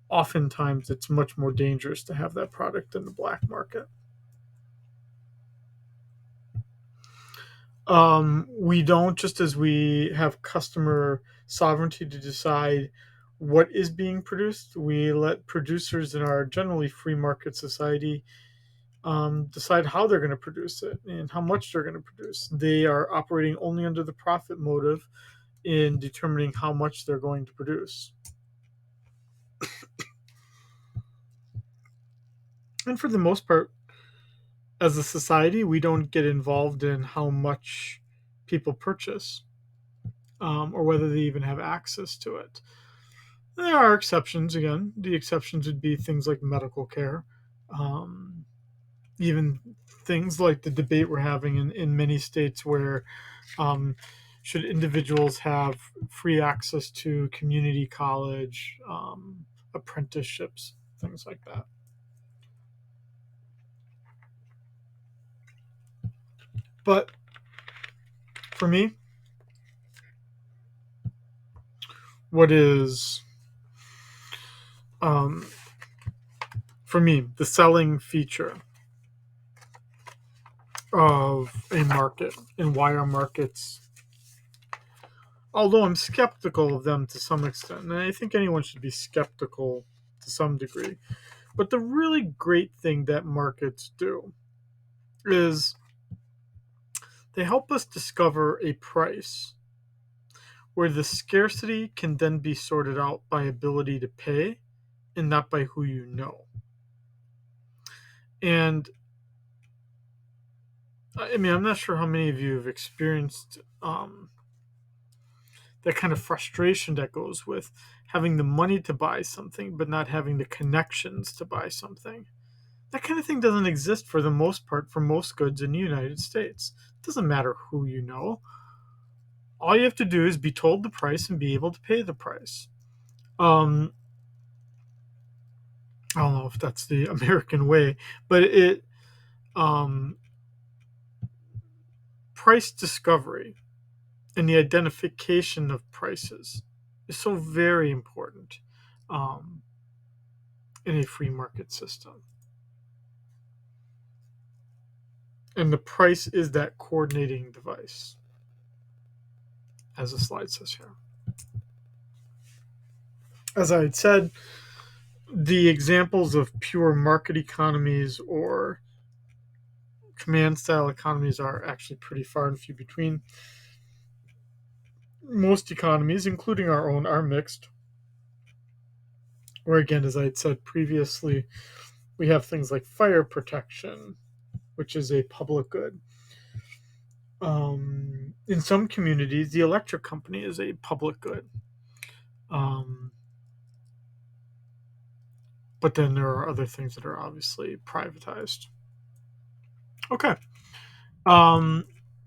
[SPEAKER 1] oftentimes it's much more dangerous to have that product in the black market. We don't, just as we have customer sovereignty to decide what is being produced, we let producers in our generally free market society decide how they're going to produce it and how much they're going to produce. They are operating only under the profit motive in determining how much they're going to produce. And for the most part, as a society, we don't get involved in how much people purchase, or whether they even have access to it. There are exceptions. Again, the exceptions would be things like medical care, um, even things like the debate we're having in many states where um, should individuals have free access to community college, apprenticeships, things like that. But for me, what is um, for me the selling feature of a market, and why our markets, although I'm skeptical of them to some extent, and I think anyone should be skeptical to some degree, but the really great thing that markets do is they help us discover a price where the scarcity can then be sorted out by ability to pay and not by who you know. And I mean, I'm not sure how many of you have experienced that kind of frustration that goes with having the money to buy something, but not having the connections to buy something. That kind of thing doesn't exist for the most part for most goods in the United States. It doesn't matter who you know. All you have to do is be told the price and be able to pay the price. Um, I don't know if that's the American way, but um, price discovery and the identification of prices is so very important um, in a free market system. And the price is that coordinating device, as the slide says here. As I had said, the examples of pure market economies or command style economies are actually pretty far and few between. Most economies, including our own, are mixed, where again, as I had said previously, we have things like fire protection, which is a public good. In some communities, the electric company is a public good. Um, but then there are other things that are obviously privatized. Okay.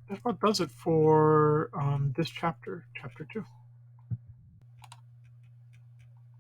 [SPEAKER 1] That about does it for this chapter, chapter 2.